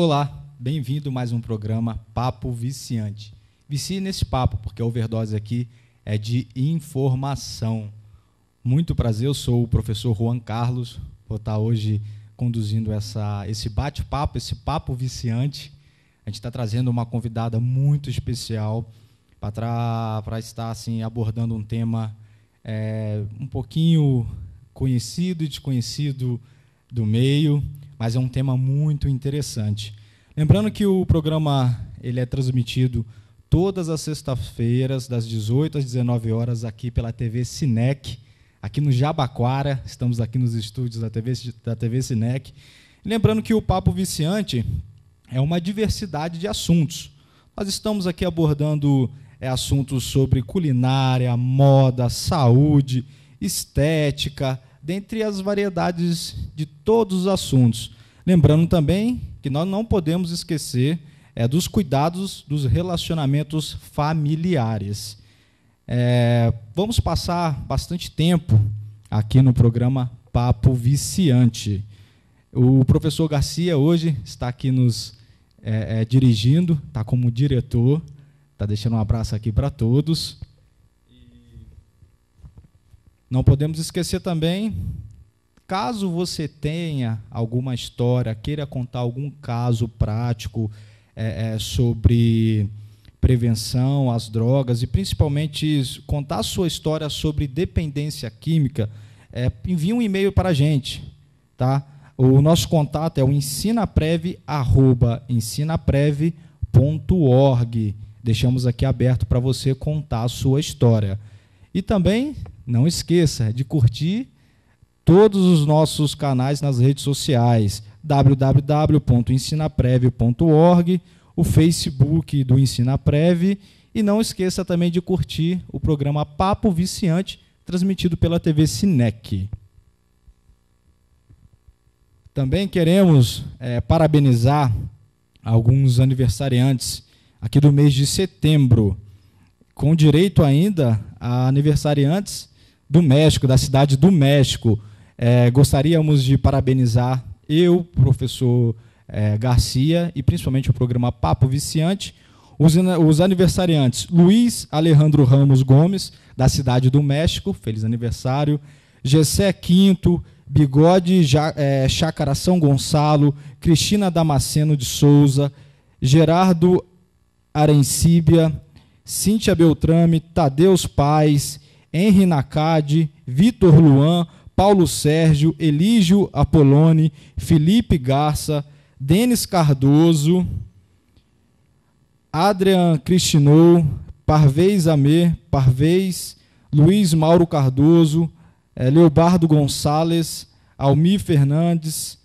Olá, bem-vindo a mais um programa Papo Viciante. Vicie nesse papo, porque a overdose aqui é de informação. Muito prazer, eu sou o professor Juan Carlos, vou estar hoje conduzindo esse bate-papo, esse papo viciante. A gente está trazendo uma convidada muito especial para estar assim, abordando um tema um pouquinho conhecido e desconhecido do meio, mas é um tema muito interessante. Lembrando que o programa ele é transmitido todas as sextas-feiras, das 18 às 19 horas, aqui pela TV Cinec, aqui no Jabaquara. Estamos aqui nos estúdios da TV Cinec. Lembrando que o Papo Viciante é uma diversidade de assuntos. Nós estamos aqui abordando assuntos sobre culinária, moda, saúde, estética, dentre as variedades de todos os assuntos. Lembrando também que nós não podemos esquecer dos cuidados dos relacionamentos familiares. Vamos passar bastante tempo aqui no programa Papo Viciante. O professor Garcia hoje está aqui nos dirigindo, está como diretor, está deixando um abraço aqui para todos. Não podemos esquecer também, caso você tenha alguma história, queira contar algum caso prático sobre prevenção às drogas e principalmente contar a sua história sobre dependência química, envie um e-mail para a gente, tá? O nosso contato é o ensinaprev@ensinaprev.org. Deixamos aqui aberto para você contar a sua história. E também não esqueça de curtir todos os nossos canais nas redes sociais, www.ensinaprev.org, o Facebook do Ensinaprev, e não esqueça também de curtir o programa Papo Viciante, transmitido pela TV Cinec. Também queremos parabenizar alguns aniversariantes aqui do mês de setembro, com direito ainda a aniversariantes do México, da cidade do México. Gostaríamos de parabenizar eu, professor Garcia, e principalmente o programa Papo Viciante, os aniversariantes Luiz Alejandro Ramos Gomes, da cidade do México, feliz aniversário, Gessé Quinto, Bigode Chácara São Gonçalo, Cristina Damasceno de Souza, Gerardo Arencíbia, Cíntia Beltrame, Tadeus Paz, Henri Nakade, Vitor Luan, Paulo Sérgio, Elígio Apolone, Felipe Garça, Denis Cardoso, Adrian Cristinou, Parvez Amê, Parvez, Luiz Mauro Cardoso, Leobardo Gonçalves, Almir Fernandes,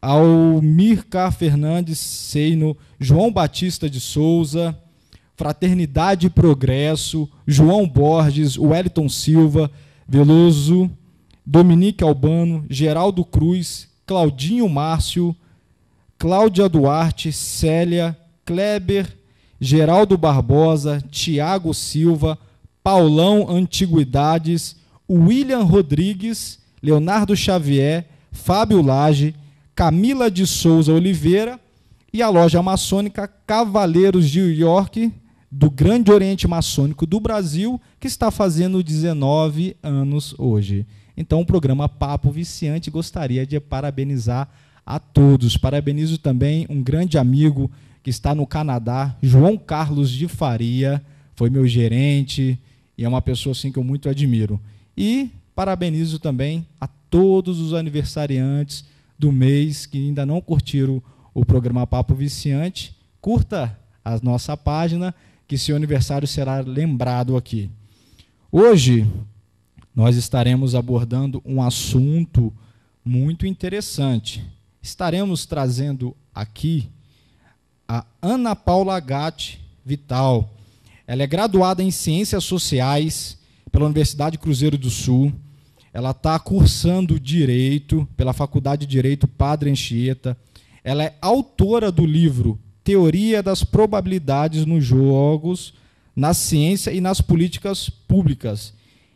Almircar Fernandes Seino, João Batista de Souza, Fraternidade e Progresso, João Borges, Wellington Silva, Veloso, Dominique Albano, Geraldo Cruz, Claudinho Márcio, Cláudia Duarte, Célia, Kleber, Geraldo Barbosa, Tiago Silva, Paulão Antiguidades, William Rodrigues, Leonardo Xavier, Fábio Lage, Camila de Souza Oliveira e a loja maçônica Cavaleiros de York, do Grande Oriente Maçônico do Brasil, que está fazendo 19 anos hoje. Então, o programa Papo Viciante gostaria de parabenizar a todos. Parabenizo também um grande amigo que está no Canadá, João Carlos de Faria, foi meu gerente e é uma pessoa assim, que eu muito admiro. E parabenizo também a todos os aniversariantes do mês que ainda não curtiram o programa Papo Viciante. Curta a nossa página, que seu aniversário será lembrado aqui. Hoje, nós estaremos abordando um assunto muito interessante. Estaremos trazendo aqui a Ana Paula Gatti Vital. Ela é graduada em Ciências Sociais pela Universidade Cruzeiro do Sul. Ela está cursando Direito pela Faculdade de Direito Padre Anchieta. Ela é autora do livro Teoria das Probabilidades nos Jogos, na Ciência e nas Políticas Públicas.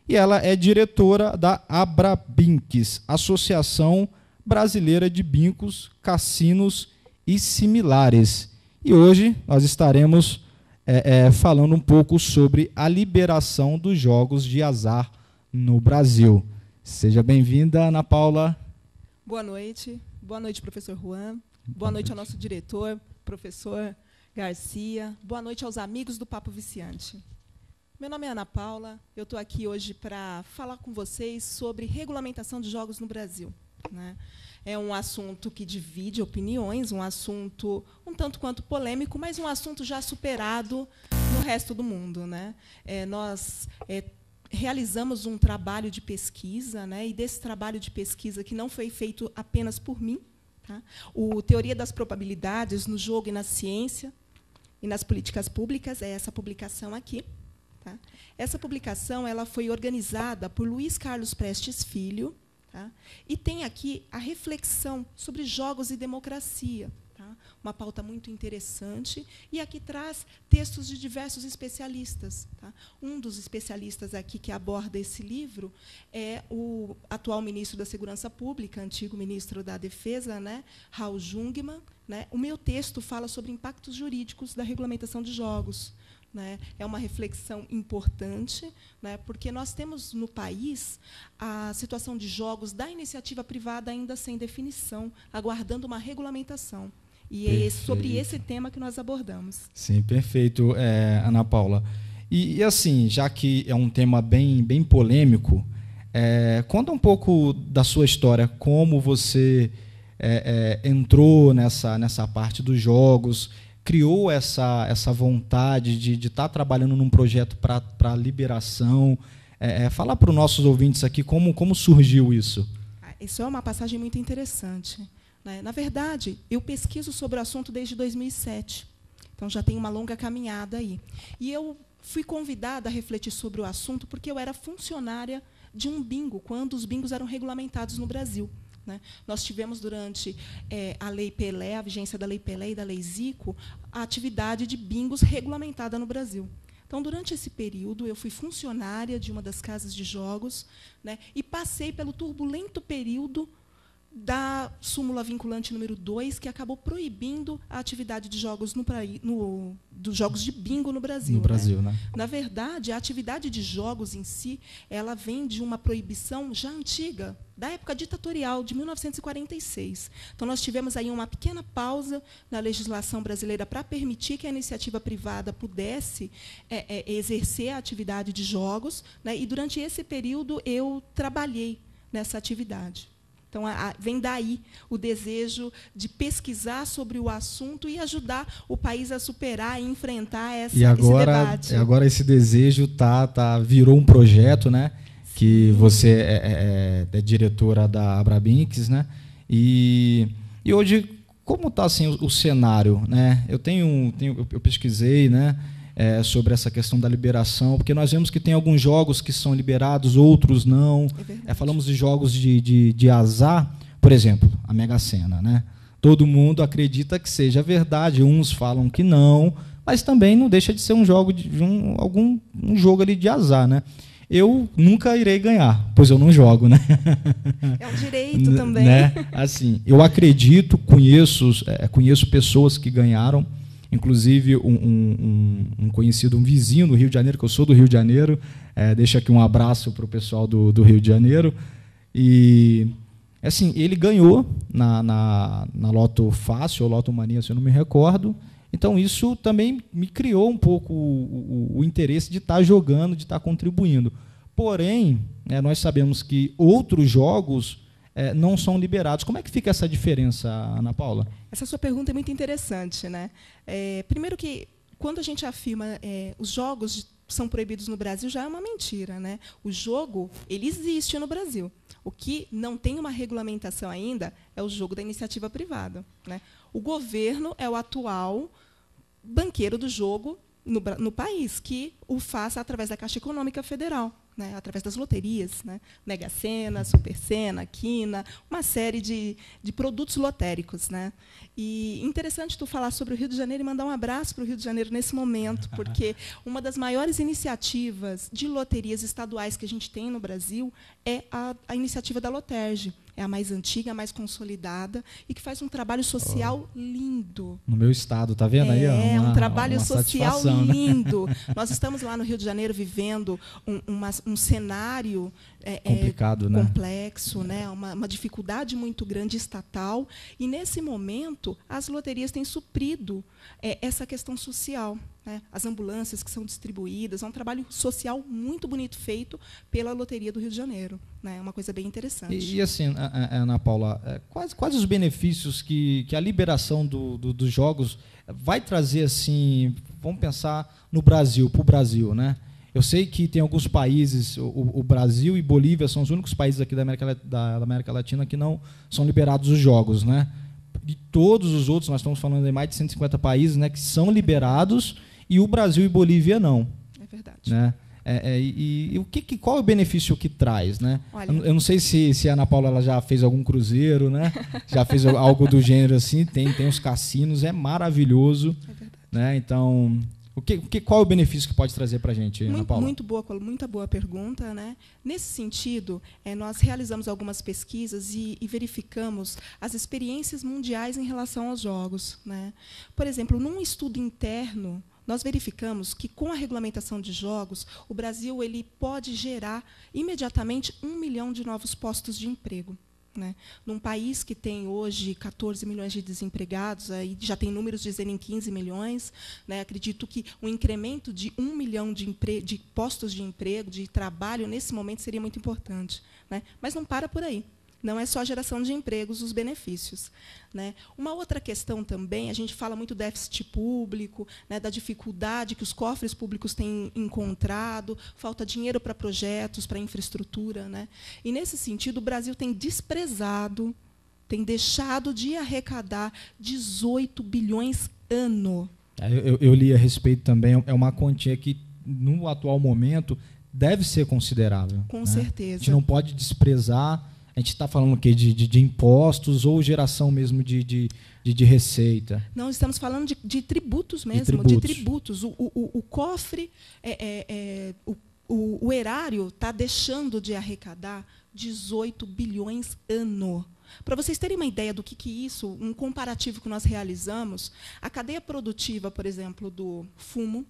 E ela é diretora da Abrabinques, Associação Brasileira de Bincos, Cassinos e similares. E hoje nós estaremos falando um pouco sobre a liberação dos jogos de azar no Brasil. Seja bem-vinda, Ana Paula. Boa noite, professor Juan. Boa noite ao nosso diretor, professor Garcia. Boa noite aos amigos do Papo Viciante. Meu nome é Ana Paula, eu estou aqui hoje para falar com vocês sobre regulamentação de jogos no Brasil, né? É um assunto que divide opiniões, um assunto um tanto quanto polêmico, mas um assunto já superado no resto do mundo, né? Nós realizamos um trabalho de pesquisa, né? E desse trabalho de pesquisa, que não foi feito apenas por mim, tá? O Teoria das Probabilidades no Jogo e na Ciência e nas Políticas Públicas, é essa publicação aqui. Tá? Essa publicação ela foi organizada por Luiz Carlos Prestes Filho, tá? E tem aqui a reflexão sobre jogos e democracia. Tá? Uma pauta muito interessante, e aqui traz textos de diversos especialistas. Tá? Um dos especialistas aqui que aborda esse livro é o atual ministro da Segurança Pública, antigo ministro da Defesa, né, Raul Jungmann. Né? O meu texto fala sobre impactos jurídicos da regulamentação de jogos. Né? É uma reflexão importante, né, porque nós temos no país a situação de jogos da iniciativa privada ainda sem definição, aguardando uma regulamentação. E é sobre esse tema que nós abordamos. Sim, perfeito, Ana Paula. E assim, já que é um tema bem polêmico, conta um pouco da sua história, como você entrou nessa parte dos jogos, criou essa vontade de estar trabalhando num projeto para liberação. Fala para os nossos ouvintes aqui como surgiu isso. Isso é uma passagem muito interessante. Na verdade, eu pesquiso sobre o assunto desde 2007. Então, já tem uma longa caminhada aí. E eu fui convidada a refletir sobre o assunto porque eu era funcionária de um bingo, quando os bingos eram regulamentados no Brasil. Né? Nós tivemos, durante a Lei Pelé, a vigência da Lei Pelé e da Lei Zico, a atividade de bingos regulamentada no Brasil. Então, durante esse período, eu fui funcionária de uma das casas de jogos, né, e passei pelo turbulento período da súmula vinculante número 2, que acabou proibindo a atividade de jogos dos jogos de bingo no Brasil. No Brasil, né? Na verdade, a atividade de jogos em si, ela vem de uma proibição já antiga, da época ditatorial, de 1946. Então, nós tivemos aí uma pequena pausa na legislação brasileira para permitir que a iniciativa privada pudesse exercer a atividade de jogos, né? E, durante esse período, eu trabalhei nessa atividade. Então, vem daí o desejo de pesquisar sobre o assunto e ajudar o país a superar e enfrentar esse debate. E agora esse desejo virou um projeto, né? Que você é diretora da Abrabinks, né? E hoje, como está assim, o cenário, né? Eu pesquisei, né? Sobre essa questão da liberação, porque nós vemos que tem alguns jogos que são liberados, outros não. Falamos de jogos de azar, por exemplo, a Mega Sena, né? Todo mundo acredita que seja verdade, uns falam que não, mas também não deixa de ser um jogo um jogo ali de azar, né? Eu nunca irei ganhar, pois eu não jogo, né? É um direito também. Né? Assim, eu acredito, conheço pessoas que ganharam. Inclusive, um conhecido, um vizinho do Rio de Janeiro, que eu sou do Rio de Janeiro, deixo aqui um abraço para o pessoal do Rio de Janeiro. E, assim, ele ganhou na Loto Fácil, ou Loto Mania, se eu não me recordo. Então, isso também me criou um pouco o interesse de estar jogando, de estar contribuindo. Porém, nós sabemos que outros jogos não são liberados. Como é que fica essa diferença, Ana Paula? Essa sua pergunta é muito interessante, né? Primeiro que, quando a gente afirma os jogos são proibidos no Brasil, já é uma mentira, né? O jogo, ele existe no Brasil. O que não tem uma regulamentação ainda é o jogo da iniciativa privada, né? O governo é o atual banqueiro do jogo no país, que o faça através da Caixa Econômica Federal, né, através das loterias, né, Mega Sena, Super Sena, Quina, uma série de produtos lotéricos, né. E interessante tu falar sobre o Rio de Janeiro e mandar um abraço para o Rio de Janeiro nesse momento, porque uma das maiores iniciativas de loterias estaduais que a gente tem no Brasil é a iniciativa da Loterge. é a mais antiga, a mais consolidada e que faz um trabalho social lindo. No meu estado, tá vendo aí? É um trabalho uma social Né? lindo. Nós estamos lá no Rio de Janeiro vivendo um cenário complicado, né? complexo, né? Uma dificuldade muito grande estatal. E, nesse momento, as loterias têm suprido essa questão social. Né? As ambulâncias que são distribuídas, é um trabalho social muito bonito feito pela Loteria do Rio de Janeiro. Né? É uma coisa bem interessante. E assim, Ana Paula, quais os benefícios que a liberação dos jogos vai trazer, assim, vamos pensar no Brasil, para o Brasil, né? Eu sei que tem alguns países, o Brasil e Bolívia são os únicos países aqui da América Latina que não são liberados os jogos, né? De todos os outros, nós estamos falando de mais de 150 países, né, que são liberados, e o Brasil e Bolívia não. É verdade. Né? Qual é o benefício que traz? Né? Olha, eu não sei se a Ana Paula ela já fez algum cruzeiro, né? Já fez algo do gênero assim, tem os cassinos, é maravilhoso. É verdade. Né? Então, qual é o benefício que pode trazer para a gente, Ana Paula? Muita boa pergunta. Né? Nesse sentido, nós realizamos algumas pesquisas e verificamos as experiências mundiais em relação aos jogos. Né? Por exemplo, num estudo interno, nós verificamos que, com a regulamentação de jogos, o Brasil ele pode gerar imediatamente 1 milhão de novos postos de emprego. Né? Num país que tem hoje 14 milhões de desempregados, aí já tem números dizendo em 15 milhões, né? Acredito que um incremento de 1 milhão de postos de emprego, de trabalho, nesse momento seria muito importante. Né? Mas não para por aí. Não é só a geração de empregos, os benefícios. Né? Uma outra questão também, a gente fala muito do déficit público, né, da dificuldade que os cofres públicos têm encontrado, falta dinheiro para projetos, para infraestrutura. Né? E, nesse sentido, o Brasil tem desprezado, tem deixado de arrecadar 18 bilhões ano. Eu li a respeito também, é uma quantia que, no atual momento, deve ser considerável. Com né? certeza. A gente não pode desprezar. A gente está falando o quê? De impostos ou geração mesmo de receita? Não, estamos falando de tributos mesmo, de tributos. O cofre, o erário está deixando de arrecadar 18 bilhões ano. Para vocês terem uma ideia do que isso, um comparativo que nós realizamos, a cadeia produtiva, por exemplo, do fumo,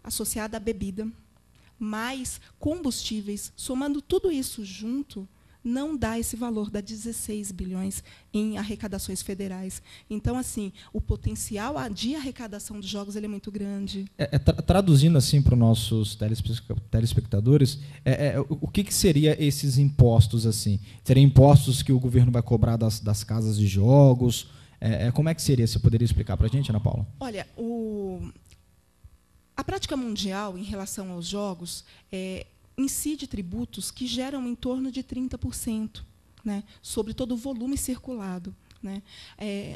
associada à bebida, mais combustíveis, somando tudo isso junto, não dá esse valor, dá 16 bilhões em arrecadações federais. Então, assim, o potencial de arrecadação de jogos ele é muito grande. Traduzindo assim para os nossos telespectadores, o que seria esses impostos? Assim? Seriam impostos que o governo vai cobrar das casas de jogos? Como é que seria? Você poderia explicar para a gente, Ana Paula? Olha, a prática mundial em relação aos jogos incide tributos que geram em torno de 30%, né, sobre todo o volume circulado. Né.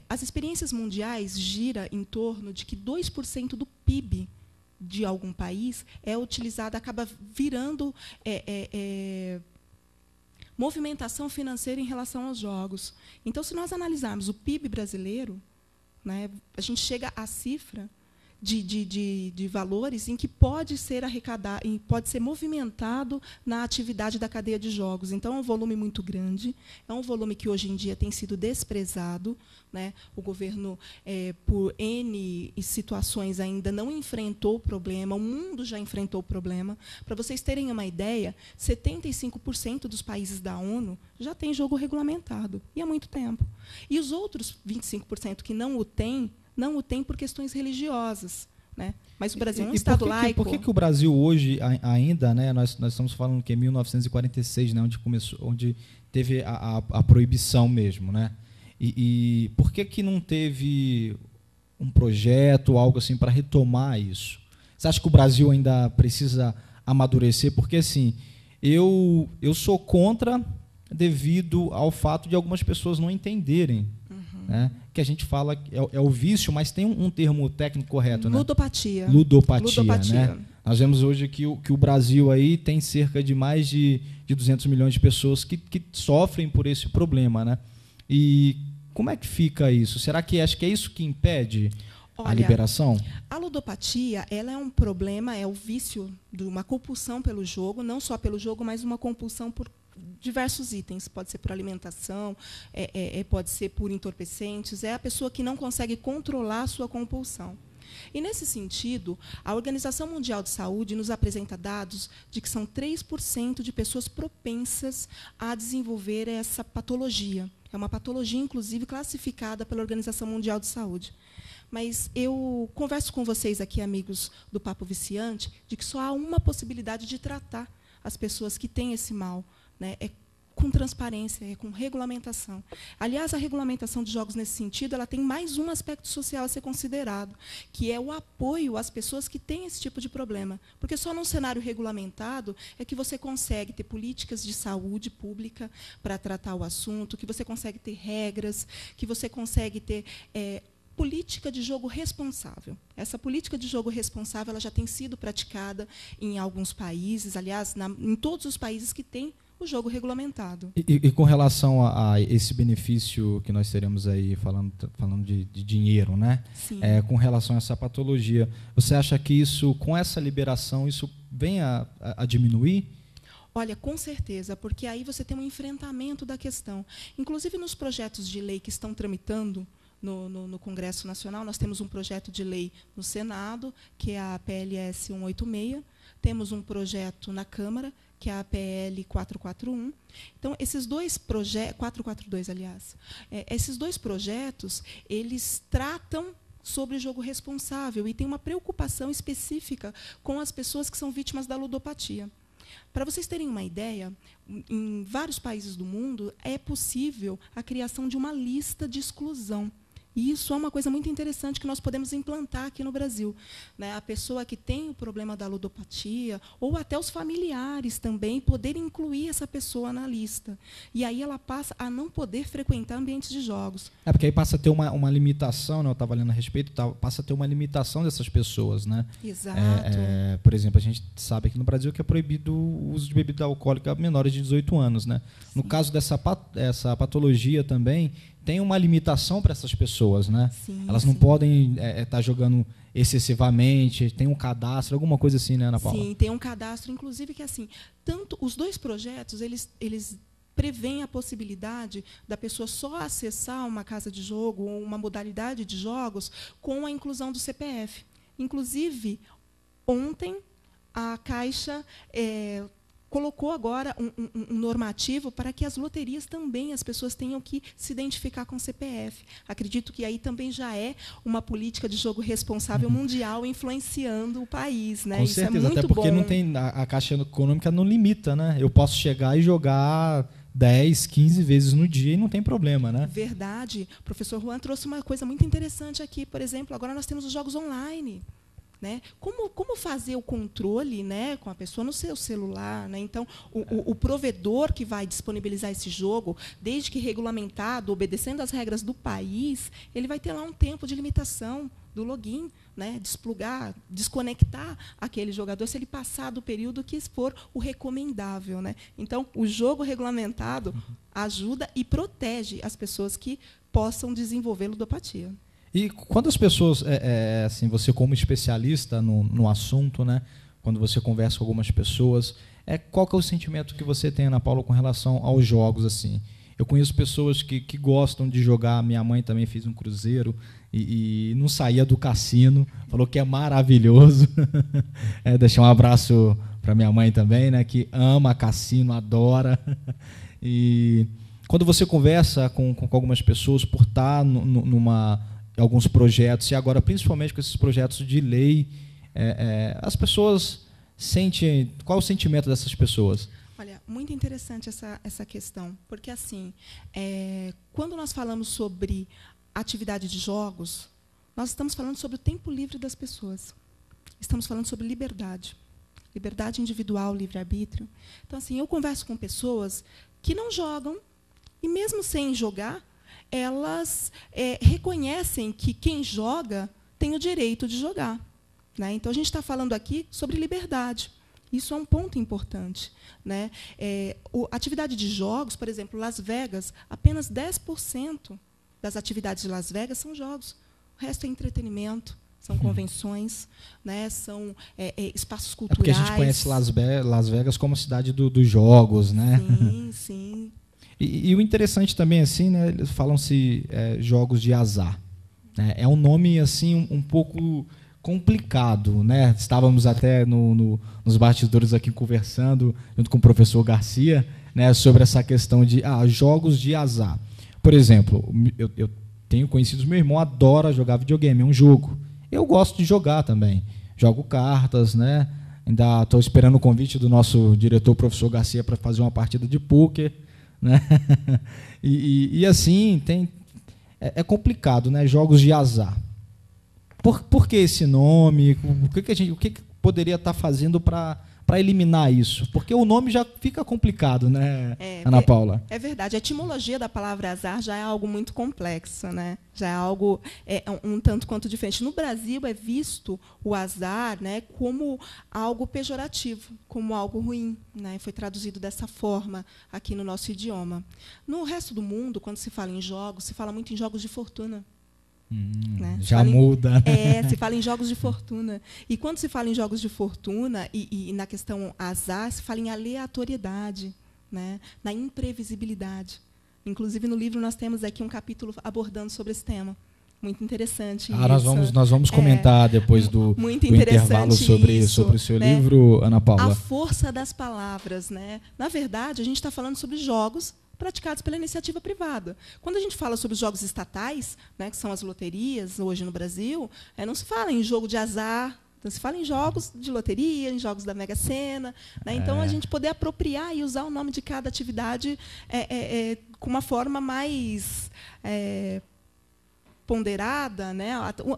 As experiências mundiais giram em torno de que 2% do PIB de algum país é utilizado, acaba virando movimentação financeira em relação aos jogos. Então, se nós analisarmos o PIB brasileiro, né, a gente chega à cifra de valores em que pode ser arrecadado, pode ser movimentado na atividade da cadeia de jogos. Então, é um volume muito grande, é um volume que hoje em dia tem sido desprezado. Né? O governo, por N situações, ainda não enfrentou o problema, o mundo já enfrentou o problema. Para vocês terem uma ideia, 75% dos países da ONU já têm jogo regulamentado, e há muito tempo. E os outros 25% que não o têm por questões religiosas. Né? Mas o Brasil é um Estado laico. Por que o Brasil hoje ainda, né, nós estamos falando que é 1946, né, onde teve a proibição mesmo, né? E por que não teve um projeto, algo assim, para retomar isso? Você acha que o Brasil ainda precisa amadurecer? Porque, assim, eu sou contra devido ao fato de algumas pessoas não entenderem. Né? Que a gente fala é o vício, mas tem um termo técnico correto, né? Ludopatia. Né? Nós vemos hoje que o Brasil aí tem cerca de mais de 200 milhões de pessoas que sofrem por esse problema, né? E como é que fica isso? Será que acho que é isso que impede a liberação? A ludopatia, ela é um problema, é o vício de uma compulsão pelo jogo, não só pelo jogo, mas uma compulsão diversos itens. Pode ser por alimentação, pode ser por entorpecentes. É a pessoa que não consegue controlar a sua compulsão. E, nesse sentido, a Organização Mundial de Saúde nos apresenta dados de que são 3% de pessoas propensas a desenvolver essa patologia. É uma patologia, inclusive, classificada pela Organização Mundial de Saúde. Mas eu converso com vocês aqui, amigos do Papo Viciante, de que só há uma possibilidade de tratar as pessoas que têm esse mal, né? É com transparência, é com regulamentação. Aliás, a regulamentação de jogos nesse sentido, ela tem mais um aspecto social a ser considerado, que é o apoio às pessoas que têm esse tipo de problema. Porque só num cenário regulamentado é que você consegue ter políticas de saúde pública para tratar o assunto, que você consegue ter regras, que você consegue ter política de jogo responsável. Essa política de jogo responsável ela já tem sido praticada em alguns países, aliás, em todos os países que têm o jogo regulamentado. E com relação a esse benefício que nós teremos aí, falando de dinheiro, né? Sim. Com relação a essa patologia, você acha que isso, com essa liberação, isso vem a diminuir? Olha, com certeza, porque aí você tem um enfrentamento da questão. Inclusive, nos projetos de lei que estão tramitando no Congresso Nacional, nós temos um projeto de lei no Senado, que é a PLS 186, temos um projeto na Câmara, que é a PL 441. Então, esses dois projetos, 442, aliás, esses dois projetos, eles tratam sobre o jogo responsável e tem uma preocupação específica com as pessoas que são vítimas da ludopatia. Para vocês terem uma ideia, em vários países do mundo é possível a criação de uma lista de exclusão. E isso é uma coisa muito interessante que nós podemos implantar aqui no Brasil, né? A pessoa que tem o problema da ludopatia, ou até os familiares também, poder incluir essa pessoa na lista. E aí ela passa a não poder frequentar ambientes de jogos. Porque aí passa a ter uma limitação, né? Eu estava lendo a respeito, passa a ter uma limitação dessas pessoas, né? Exato. Por exemplo, a gente sabe aqui no Brasil que é proibido o uso de bebida alcoólica a menores de 18 anos, né? Sim. No caso dessa patologia também, tem uma limitação para essas pessoas, né? Sim, elas não podem estar jogando excessivamente, tem um cadastro, alguma coisa assim, né, Ana Paula? Sim, tem um cadastro, inclusive, que assim, tanto os dois projetos, eles prevêem a possibilidade da pessoa só acessar uma casa de jogo ou uma modalidade de jogos com a inclusão do CPF. Inclusive, ontem, a Caixa colocou agora um normativo para que as loterias também, as pessoas tenham que se identificar com o CPF. Acredito que aí também já é uma política de jogo responsável mundial influenciando o país, né? Com Isso certeza, é muito até porque bom. não tem, a Caixa Econômica não limita, né? Eu posso chegar e jogar 10, 15 vezes no dia e não tem problema, né? Verdade. O professor Juan trouxe uma coisa muito interessante aqui. Por exemplo, agora nós temos os jogos online. Né? Como fazer o controle, né, com a pessoa no seu celular? Né? Então, o provedor que vai disponibilizar esse jogo, desde que regulamentado, obedecendo às regras do país, ele vai ter lá um tempo de limitação do login, né, desplugar, desconectar aquele jogador se ele passar do período que for o recomendável. Né? Então, o jogo regulamentado ajuda e protege as pessoas que possam desenvolver ludopatia. E quando as pessoas, assim, você como especialista no assunto, né, quando você conversa com algumas pessoas, qual que é o sentimento que você tem, Ana Paula, com relação aos jogos? Assim? Eu conheço pessoas que gostam de jogar, minha mãe também fez um cruzeiro e não saía do cassino, falou que é maravilhoso. Deixar um abraço para minha mãe também, né, que ama cassino, adora. E quando você conversa com algumas pessoas por estar alguns projetos, e agora principalmente com esses projetos de lei, as pessoas sentem... Qual é o sentimento dessas pessoas? Olha, muito interessante essa questão, porque assim, quando nós falamos sobre atividade de jogos, nós estamos falando sobre o tempo livre das pessoas. Estamos falando sobre liberdade individual, livre-arbítrio. Então, assim, eu converso com pessoas que não jogam, e mesmo sem jogar, elas reconhecem que quem joga tem o direito de jogar. Né? Então, a gente está falando aqui sobre liberdade. Isso é um ponto importante. Né? A atividade de jogos, por exemplo, Las Vegas, apenas 10% das atividades de Las Vegas são jogos. O resto é entretenimento, são convenções, né? São espaços culturais. É porque a gente conhece Las Vegas como a cidade dos jogos, né? Sim, sim. E o interessante também, assim, né, eles falam-se jogos de azar. Né? É um nome assim um pouco complicado, né? Estávamos até nos bastidores aqui conversando junto com o professor Garcia, né, sobre essa questão de jogos de azar. Por exemplo, eu tenho conhecidos, meu irmão adora jogar videogame, é um jogo. Eu gosto de jogar também. Jogo cartas, né? Ainda estou esperando o convite do nosso diretor, professor Garcia, para fazer uma partida de pôquer. Né? E assim, é complicado, né? Jogos de azar. Por que esse nome? O que poderia estar fazendo para eliminar isso? Porque o nome já fica complicado, né, Ana Paula? É verdade. A etimologia da palavra azar já é algo muito complexo, né? Já é algo um tanto quanto diferente. No Brasil é visto o azar, né, como algo pejorativo, como algo ruim, né? Foi traduzido dessa forma aqui no nosso idioma. No resto do mundo, quando se fala em jogos, se fala muito em jogos de fortuna. Né? Já muda. Se fala em jogos de fortuna. E quando se fala em jogos de fortuna, e na questão azar, se fala em aleatoriedade, né? Na imprevisibilidade. Inclusive, no livro, nós temos aqui um capítulo abordando sobre esse tema. Muito interessante. Nós vamos comentar depois do intervalo sobre o seu livro, Ana Paula. A força das palavras. Né? Na verdade, a gente está falando sobre jogos praticados pela iniciativa privada. Quando a gente fala sobre os jogos estatais, né, que são as loterias hoje no Brasil, não se fala em jogo de azar, então se fala em jogos de loteria, em jogos da Mega Sena. Né? Então, a gente poder apropriar e usar o nome de cada atividade com uma forma mais ponderada, né?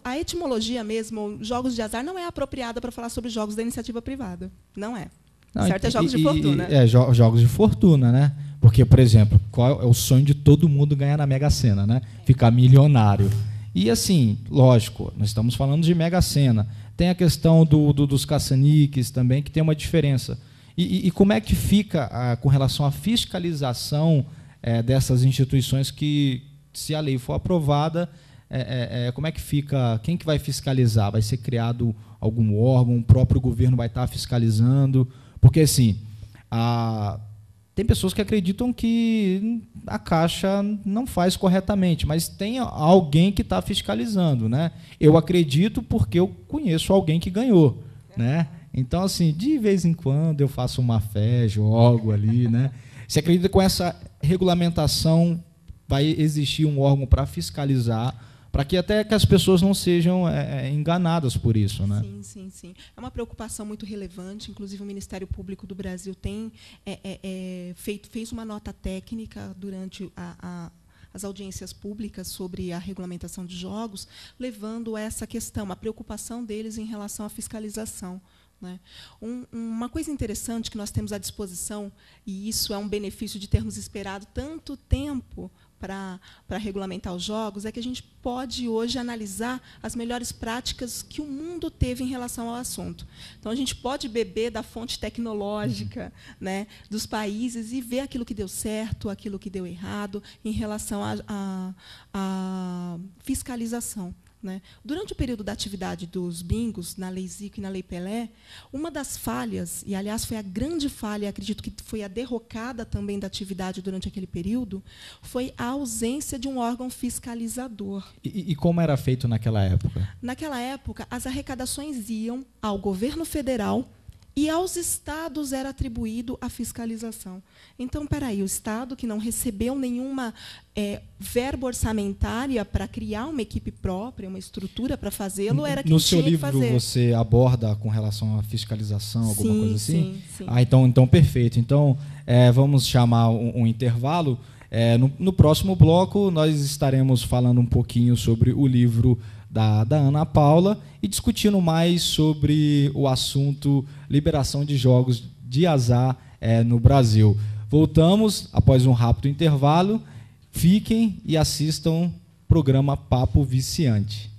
A etimologia mesmo, jogos de azar, não é apropriada para falar sobre jogos da iniciativa privada. Não é. Certo? É jogos de fortuna. Jogos de fortuna, né? Porque, por exemplo, qual é o sonho de todo mundo ganhar na Mega Sena, né? Ficar milionário. E, assim, lógico, nós estamos falando de Mega Sena. Tem a questão dos caça-níqueis também, que tem uma diferença. E como é que fica com relação à fiscalização dessas instituições que, se a lei for aprovada, como é que fica? Quem que vai fiscalizar? Vai ser criado algum órgão? O próprio governo vai estar fiscalizando? Porque, assim, tem pessoas que acreditam que a Caixa não faz corretamente, mas tem alguém que está fiscalizando, né? Eu acredito porque eu conheço alguém que ganhou, né? Então, assim, de vez em quando eu faço uma fé, jogo ali, né? Você acredita que com essa regulamentação vai existir um órgão para fiscalizar, para que até que as pessoas não sejam enganadas por isso, né? Sim. É uma preocupação muito relevante. Inclusive, o Ministério Público do Brasil fez uma nota técnica durante as audiências públicas sobre a regulamentação de jogos, levando essa questão, a preocupação deles em relação à fiscalização. Né? Uma coisa interessante que nós temos à disposição, e isso é um benefício de termos esperado tanto tempo para regulamentar os jogos, é que a gente pode hoje analisar as melhores práticas que o mundo teve em relação ao assunto. Então, a gente pode beber da fonte tecnológica, né, dos países e ver aquilo que deu certo, aquilo que deu errado, em relação à fiscalização. Né? Durante o período da atividade dos bingos, na Lei Zico e na Lei Pelé, uma das falhas, e, aliás, foi a grande falha, acredito que foi a derrocada também da atividade durante aquele período, foi a ausência de um órgão fiscalizador. E como era feito naquela época? Naquela época, as arrecadações iam ao governo federal e aos estados era atribuído a fiscalização. Então, espera aí, o estado que não recebeu nenhuma verba orçamentária para criar uma equipe própria, uma estrutura para fazê-lo, era quem tinha que fazer. No seu livro você aborda com relação à fiscalização, alguma coisa assim? Sim. Então perfeito. Então, vamos chamar um intervalo. No próximo bloco, nós estaremos falando um pouquinho sobre o livro da Ana Paula e discutindo mais sobre o assunto liberação de jogos de azar no Brasil. Voltamos após um rápido intervalo. Fiquem e assistam o programa Papo Viciante.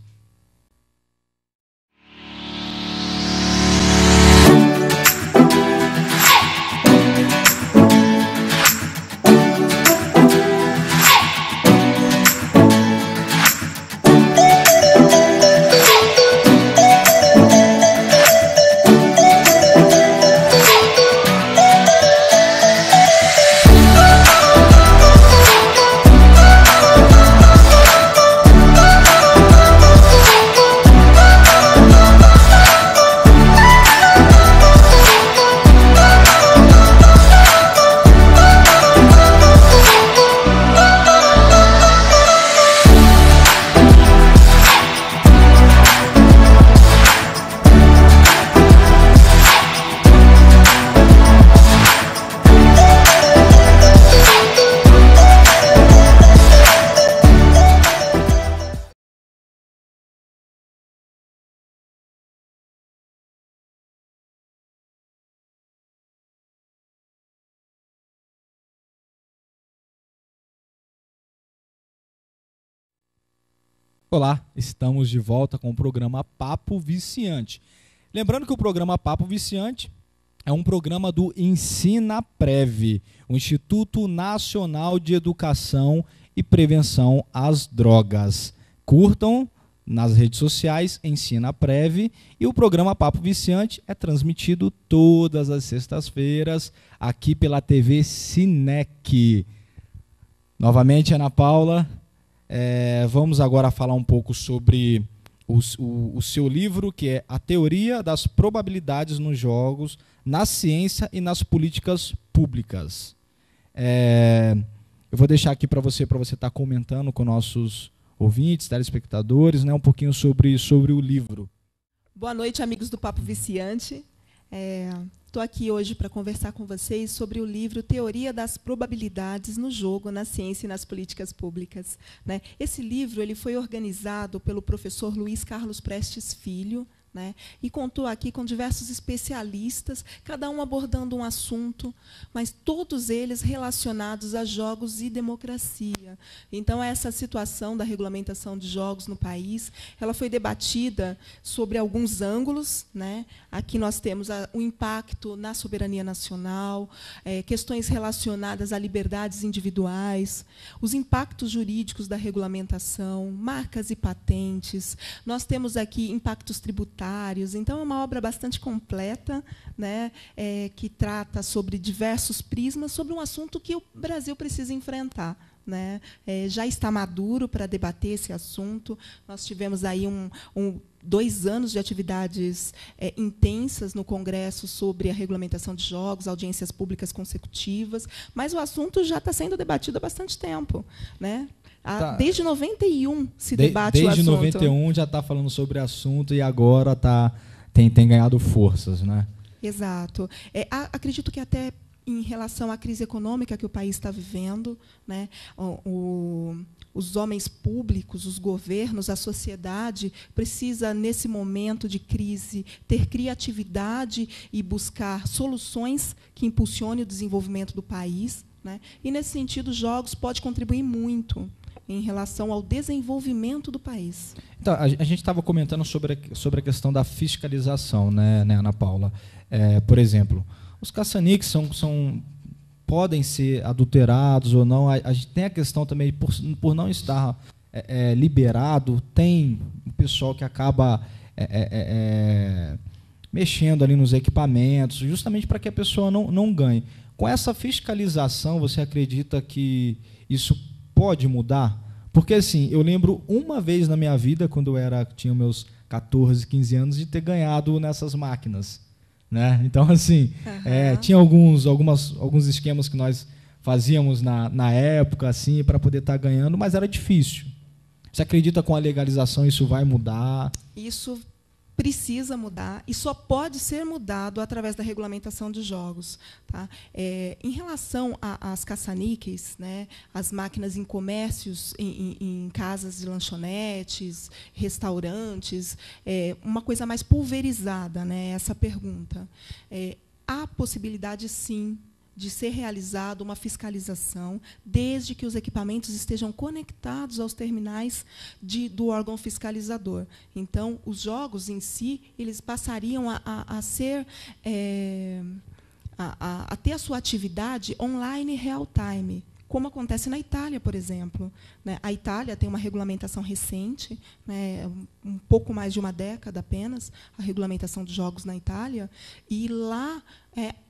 Olá, estamos de volta com o programa Papo Viciante. Lembrando que o programa Papo Viciante é um programa do Ensinaprev, o Instituto Nacional de Educação e Prevenção às Drogas. Curtam nas redes sociais Ensinaprev, e o programa Papo Viciante é transmitido todas as sextas-feiras aqui pela TV Cinec. Novamente, Ana Paula, vamos agora falar um pouco sobre o seu livro, que é A Teoria das Probabilidades nos Jogos, na Ciência e nas Políticas Públicas. Eu vou deixar aqui para você estar comentando com nossos ouvintes, telespectadores, né, um pouquinho sobre o livro. Boa noite, amigos do Papo Viciante. Estou aqui hoje para conversar com vocês sobre o livro Teoria das Probabilidades no Jogo, na Ciência e nas Políticas Públicas. Né? Esse livro ele foi organizado pelo professor Luiz Carlos Prestes Filho, né? E contou aqui com diversos especialistas, cada um abordando um assunto, mas todos eles relacionados a jogos e democracia. Então, essa situação da regulamentação de jogos no país, ela foi debatida sobre alguns ângulos, né? Aqui nós temos o impacto na soberania nacional, questões relacionadas a liberdades individuais, os impactos jurídicos da regulamentação, marcas e patentes. Nós temos aqui impactos tributários. Então, é uma obra bastante completa, né, que trata sobre diversos prismas, sobre um assunto que o Brasil precisa enfrentar. Né? Já está maduro para debater esse assunto. Nós tivemos aí 2 anos de atividades intensas no Congresso sobre a regulamentação de jogos, audiências públicas consecutivas, mas o assunto já está sendo debatido há bastante tempo. Né? Desde 91 se debate o assunto. Desde 91 já está falando sobre o assunto e agora tem ganhado forças. Né? Exato. Acredito que até em relação à crise econômica que o país está vivendo, né, os homens públicos, os governos, a sociedade precisa, nesse momento de crise, ter criatividade e buscar soluções que impulsionem o desenvolvimento do país. Né? E, nesse sentido, os jogos podem contribuir muito em relação ao desenvolvimento do país. Então, a gente estava comentando sobre a questão da fiscalização, né, Ana Paula? Por exemplo, os caça-níqueis podem ser adulterados ou não. A gente tem a questão também, por não estar liberado, tem o pessoal que acaba mexendo ali nos equipamentos, justamente para que a pessoa não ganhe. Com essa fiscalização, você acredita que isso pode mudar? Porque, assim, eu lembro uma vez na minha vida, quando eu tinha meus 14, 15 anos, de ter ganhado nessas máquinas. Né? Então, assim, tinha alguns esquemas que nós fazíamos na época, assim, para poder estar ganhando, mas era difícil. Você acredita que com a legalização isso vai mudar? Isso precisa mudar e só pode ser mudado através da regulamentação de jogos. Tá? Em relação às caça-níqueis, né, as máquinas em comércios, em casas de lanchonetes, restaurantes, uma coisa mais pulverizada, né, essa pergunta. Há possibilidade, sim, de ser realizada uma fiscalização, desde que os equipamentos estejam conectados aos terminais do órgão fiscalizador. Então, os jogos em si, eles passariam a ter a sua atividade online real-time, como acontece na Itália, por exemplo. Né? A Itália tem uma regulamentação recente, né, um pouco mais de uma década apenas, a regulamentação de jogos na Itália, e lá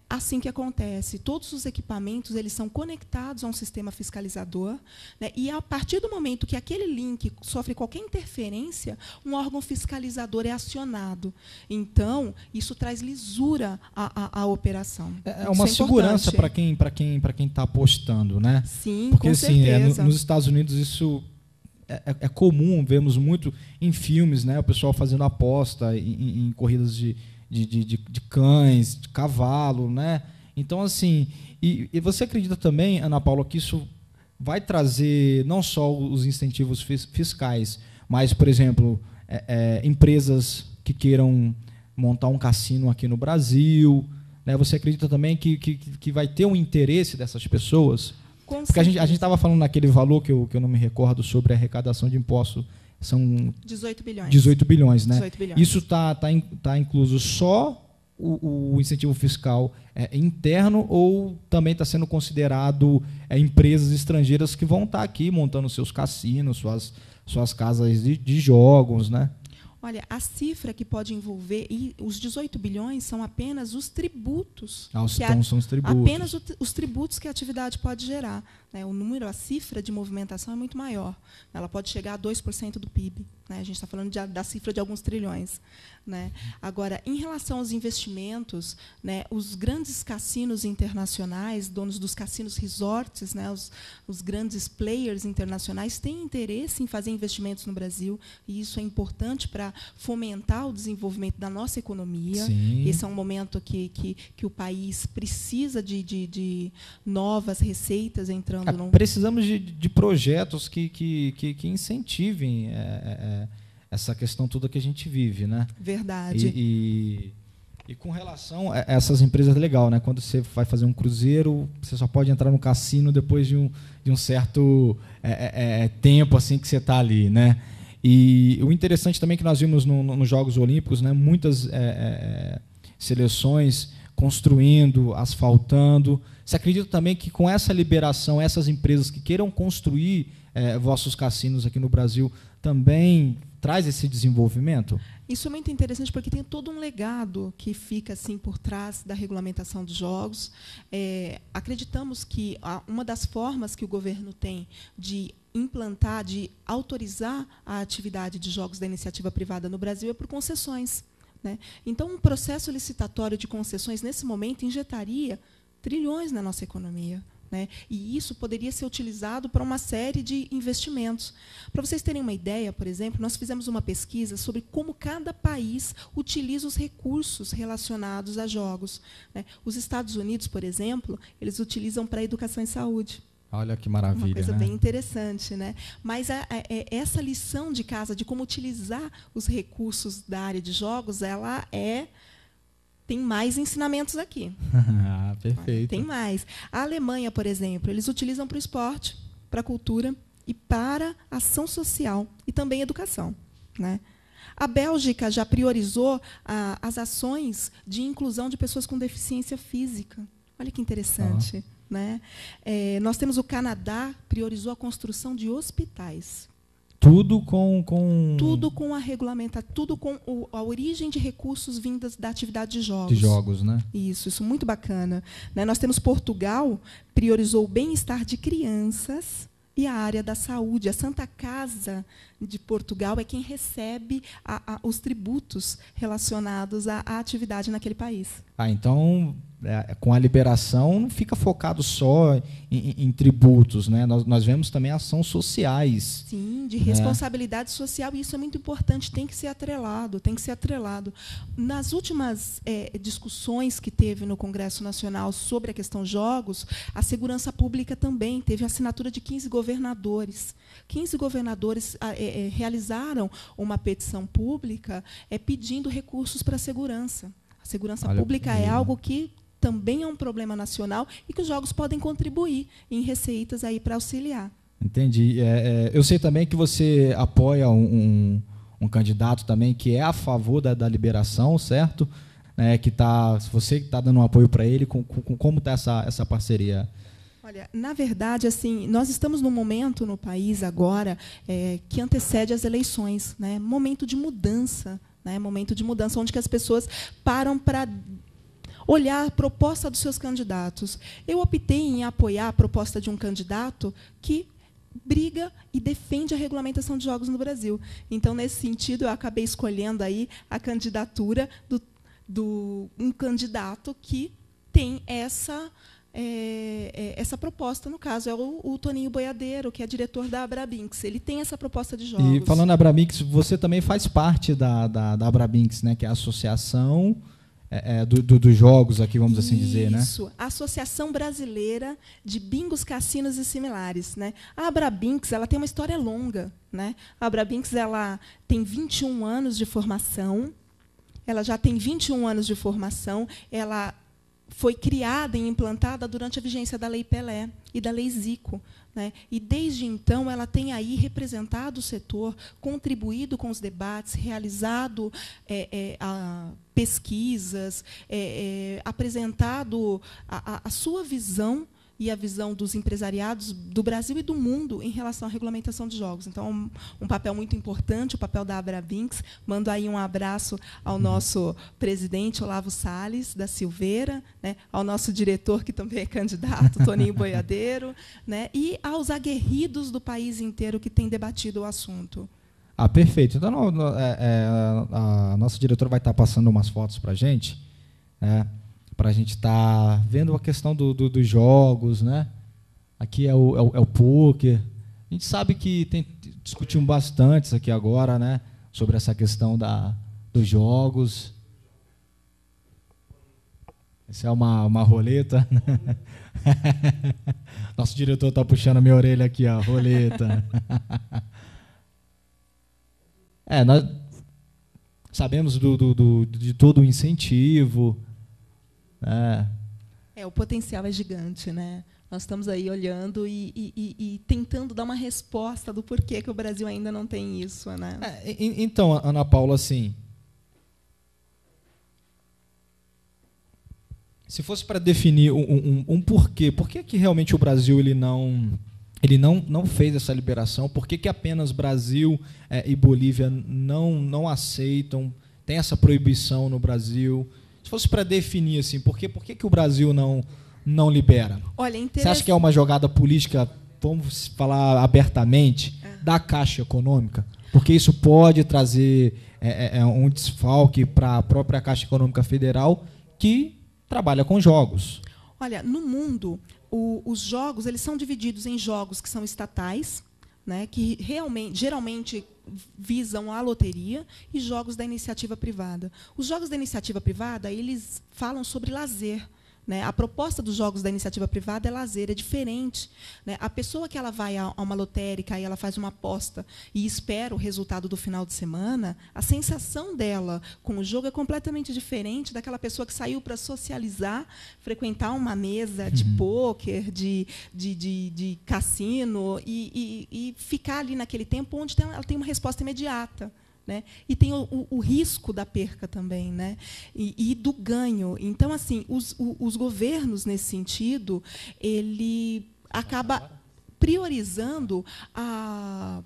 assim que acontece. Todos os equipamentos eles são conectados a um sistema fiscalizador, né, e, a partir do momento que aquele link sofre qualquer interferência, um órgão fiscalizador é acionado. Então, isso traz lisura à operação. É uma segurança para quem está apostando. Né? Sim, porque, com certeza. Nos Estados Unidos, isso é comum, vemos muito em filmes, né, o pessoal fazendo aposta em corridas de cães, de cavalo, né? Então, assim, e você acredita também, Ana Paula, que isso vai trazer não só os incentivos fiscais, mas, por exemplo, empresas que queiram montar um cassino aqui no Brasil, né? Você acredita também que vai ter um interesse dessas pessoas? Porque a gente estava falando naquele valor que eu não me recordo sobre a arrecadação de imposto São 18 bilhões. 18 bilhões, né? 18 bilhões. Isso tá incluso só o incentivo fiscal interno ou também está sendo considerado empresas estrangeiras que vão estar aqui montando seus cassinos, suas casas de jogos, né? Olha, a cifra que pode envolver, e os 18 bilhões são apenas os tributos. Então são os tributos. Apenas os tributos que a atividade pode gerar. Né? O número, a cifra de movimentação é muito maior. Ela pode chegar a 2% do PIB. Né? A gente está falando da cifra de alguns trilhões. Né? Agora, em relação aos investimentos, né, os grandes cassinos internacionais, donos dos cassinos resorts, né, os grandes players internacionais, têm interesse em fazer investimentos no Brasil, e isso é importante para fomentar o desenvolvimento da nossa economia. Sim. Esse é um momento que o país precisa de novas receitas entrando. Precisamos de projetos que incentivem essa questão toda que a gente vive, né? Verdade. E com relação a essas empresas, é legal, né? Quando você vai fazer um cruzeiro, você só pode entrar no cassino depois de um certo tempo assim que você está ali, né? E o interessante também é que nós vimos nos Jogos Olímpicos, né, muitas seleções construindo, asfaltando. Você acredita também que com essa liberação, essas empresas que queiram construir vossos cassinos aqui no Brasil também traz esse desenvolvimento? Isso é muito interessante porque tem todo um legado que fica assim por trás da regulamentação dos jogos. Acreditamos que uma das formas que o governo tem de implantar, de autorizar a atividade de jogos da iniciativa privada no Brasil é por concessões. Né? Então, um processo licitatório de concessões, nesse momento, injetaria trilhões na nossa economia. Né? E isso poderia ser utilizado para uma série de investimentos. Para vocês terem uma ideia, por exemplo, nós fizemos uma pesquisa sobre como cada país utiliza os recursos relacionados a jogos. Né? Os Estados Unidos, por exemplo, eles utilizam para educação e saúde. Olha que maravilha. Uma coisa, né? Bem interessante. Né? Mas essa lição de casa de como utilizar os recursos da área de jogos, ela tem mais ensinamentos aqui. Perfeito. Tem mais. A Alemanha, por exemplo, eles utilizam para o esporte, para a cultura e para a ação social e também educação. Né? A Bélgica já priorizou as ações de inclusão de pessoas com deficiência física. Olha que interessante. Né? Nós temos o Canadá, priorizou a construção de hospitais. Tudo com a regulamentação, tudo com a origem de recursos vindas da atividade de jogos. De jogos, né? Isso muito bacana. Né? Nós temos Portugal, priorizou o bem-estar de crianças e a área da saúde. A Santa Casa de Portugal é quem recebe os tributos relacionados à atividade naquele país. Então, com a liberação, não fica focado só em tributos, né? Nós vemos também ações sociais. Sim, de responsabilidade social, e isso é muito importante, tem que ser atrelado. Nas últimas discussões que teve no Congresso Nacional sobre a questão jogos, a segurança pública também teve a assinatura de 15 governadores. 15 governadores realizaram uma petição pública pedindo recursos para a segurança. A segurança pública é algo que também é um problema nacional e que os jogos podem contribuir em receitas aí para auxiliar. Entendi. Eu sei também que você apoia um candidato também que é a favor da liberação, certo? Você que está dando um apoio para ele, como está essa parceria? Olha, na verdade, assim, nós estamos num momento no país agora que antecede as eleições, né? Momento de mudança, onde que as pessoas param para olhar a proposta dos seus candidatos. Eu optei em apoiar a proposta de um candidato que briga e defende a regulamentação de jogos no Brasil. Então, nesse sentido, eu acabei escolhendo aí a candidatura um candidato que tem essa proposta, no caso, é o Toninho Boiadeiro, que é diretor da Abrabinks. Ele tem essa proposta de jogos. E falando da Abrabinks, você também faz parte da Abrabinks, né, que é a associação dos jogos, aqui, vamos assim dizer, né? Isso, a Associação Brasileira de Bingos, Cassinos e Similares. Né? A Abrabinks, ela tem uma história longa. Né? A Abrabinks, ela tem 21 anos de formação. Ela já tem 21 anos de formação. Ela foi criada e implantada durante a vigência da Lei Pelé e da Lei Zico, né? E, desde então, ela tem aí representado o setor, contribuído com os debates, realizado pesquisas, apresentado a sua visão e a visão dos empresariados do Brasil e do mundo em relação à regulamentação de jogos. Então, um papel muito importante, o papel da Abravincs. Mando aí um abraço ao nosso presidente, Olavo Salles, da Silveira, né, ao nosso diretor, que também é candidato, Toninho Boiadeiro, né, e aos aguerridos do país inteiro que têm debatido o assunto. Ah, perfeito. Então, a nossa diretora vai estar passando umas fotos para a gente, né, para a gente estar vendo a questão dos jogos, né? Aqui é o pôquer. A gente sabe que discutimos bastante aqui agora, né? Sobre essa questão dos jogos. Essa é uma roleta. Nosso diretor está puxando a minha orelha aqui, a roleta. Nós sabemos de todo o incentivo. O potencial é gigante, né? Nós estamos aí olhando e tentando dar uma resposta do porquê que o Brasil ainda não tem isso, né? Então, Ana Paula, assim, se fosse para definir um porquê, por que realmente o Brasil ele não fez essa liberação? Por que apenas Brasil e Bolívia não aceitam? Tem essa proibição no Brasil? Se fosse para definir assim, por que o Brasil não libera? Olha, você acha que é uma jogada política, vamos falar abertamente, da Caixa Econômica? Porque isso pode trazer um desfalque para a própria Caixa Econômica Federal, que trabalha com jogos. Olha, no mundo, os jogos eles são divididos em jogos que são estatais, né, que geralmente visam a loteria, e jogos da iniciativa privada. Os jogos da iniciativa privada, eles falam sobre lazer, né? A proposta dos jogos da iniciativa privada é lazer, é diferente, né? A pessoa que ela vai a uma lotérica e ela faz uma aposta e espera o resultado do final de semana, a sensação dela com o jogo é completamente diferente daquela pessoa que saiu para socializar, frequentar uma mesa de pôquer, de cassino e ficar ali naquele tempo onde ela tem uma resposta imediata. Né? E tem o risco da perca também, né? E do ganho. Então, assim, os governos, nesse sentido, ele acaba priorizando a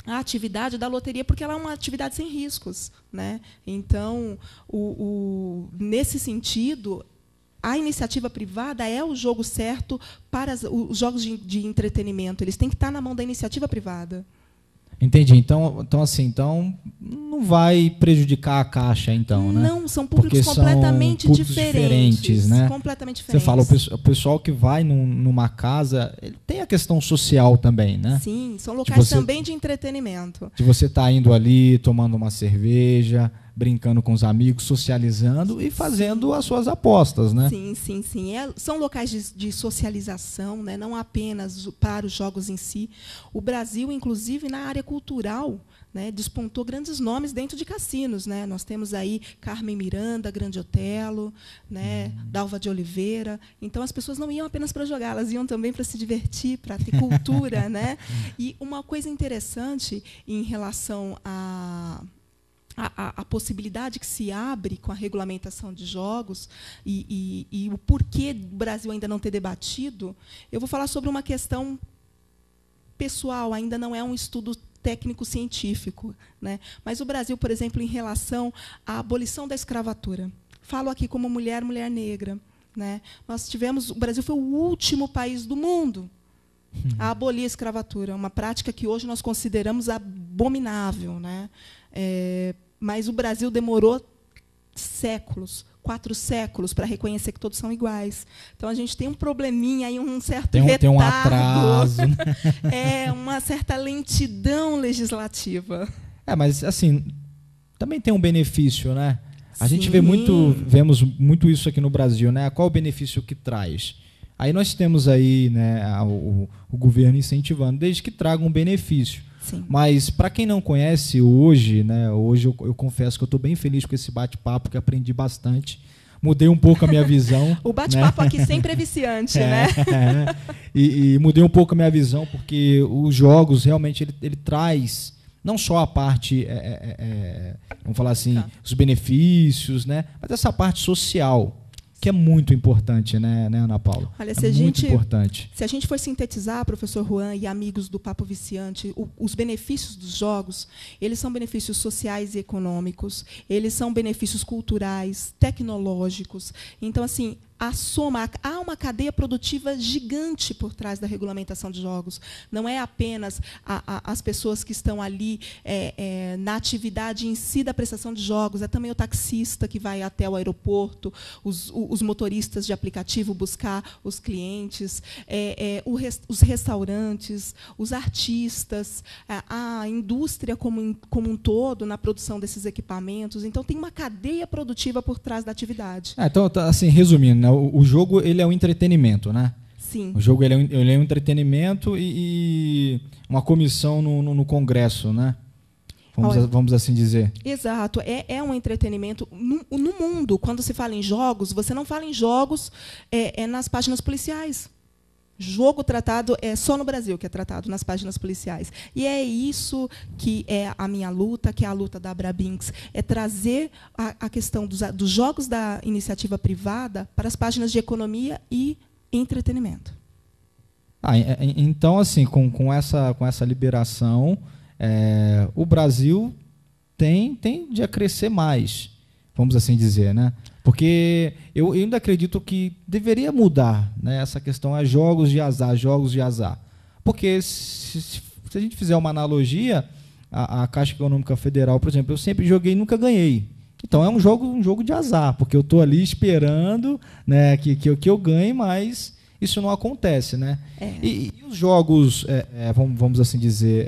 atividade da loteria, porque ela é uma atividade sem riscos, né? Então, nesse sentido, a iniciativa privada é o jogo certo para os jogos de entretenimento. Eles têm que estar na mão da iniciativa privada. Entendi. Então não vai prejudicar a Caixa, então, né? Não, são públicos completamente diferentes, né? Completamente diferentes. Você fala, o pessoal que vai numa casa, ele tem a questão social também, né? Sim, são locais também de entretenimento. De você estar indo ali, tomando uma cerveja, brincando com os amigos, socializando e fazendo as suas apostas, né? Sim. São locais de socialização, né? Não apenas para os jogos em si. O Brasil, inclusive, na área cultural, né, despontou grandes nomes dentro de cassinos, né? Nós temos aí Carmen Miranda, Grande Otelo, né, Dalva de Oliveira. Então, as pessoas não iam apenas para jogar, elas iam também para se divertir, para ter cultura, né? E uma coisa interessante em relação a possibilidade que se abre com a regulamentação de jogos e o porquê do Brasil ainda não ter debatido, eu vou falar sobre uma questão pessoal, ainda não é um estudo técnico-científico, né? Mas o Brasil, por exemplo, em relação à abolição da escravatura, falo aqui como mulher negra, né? O Brasil foi o último país do mundo a abolir a escravatura, uma prática que hoje nós consideramos abominável, né? Mas o Brasil demorou 4 séculos para reconhecer que todos são iguais. Então, a gente tem um probleminha aí, um certo retardo. Tem um atraso. Uma certa lentidão legislativa. Mas, assim, também tem um benefício, né? A gente vemos muito isso aqui no Brasil, né? Qual o benefício que traz? Aí nós temos aí, né, o governo incentivando, desde que traga um benefício. Sim. Mas, para quem não conhece, hoje eu confesso que eu estou bem feliz com esse bate-papo, que aprendi bastante. mudei um pouco a minha visão. O bate-papo aqui sempre é viciante, né? E mudei um pouco a minha visão, porque os jogos realmente ele traz não só a parte, vamos falar assim, os benefícios, né? Mas essa parte social, que é muito importante, né, Ana Paula? Olha, muito importante. Se a gente for sintetizar, professor Juan e amigos do Papo Viciante, os benefícios dos jogos, eles são benefícios sociais e econômicos, eles são benefícios culturais, tecnológicos. Então, assim, há uma cadeia produtiva gigante por trás da regulamentação de jogos. Não é apenas as pessoas que estão ali na atividade em si da prestação de jogos, é também o taxista que vai até o aeroporto, os motoristas de aplicativo buscar os clientes, os restaurantes, os artistas, a indústria como um todo na produção desses equipamentos. Então, tem uma cadeia produtiva por trás da atividade. Então, assim, resumindo, né, o jogo ele é um entretenimento, né? Sim. O jogo ele é um entretenimento e uma comissão no Congresso, né? Vamos assim dizer. Exato. É um entretenimento. No mundo, quando se fala em jogos, você não fala em jogos nas páginas policiais. Jogo tratado é só no Brasil que é tratado nas páginas policiais. E é isso que é a minha luta, que é a luta da Abrabinks, é trazer a questão dos jogos da iniciativa privada para as páginas de economia e entretenimento. Então, assim, com essa liberação, o Brasil tende a crescer mais, vamos assim dizer, né? Porque eu ainda acredito que deveria mudar, né, essa questão jogos de azar. Porque se a gente fizer uma analogia, a Caixa Econômica Federal, por exemplo, eu sempre joguei e nunca ganhei. Então é um jogo de azar, porque eu estou ali esperando, né, que eu ganhe, mas isso não acontece, né? E os jogos, vamos assim dizer,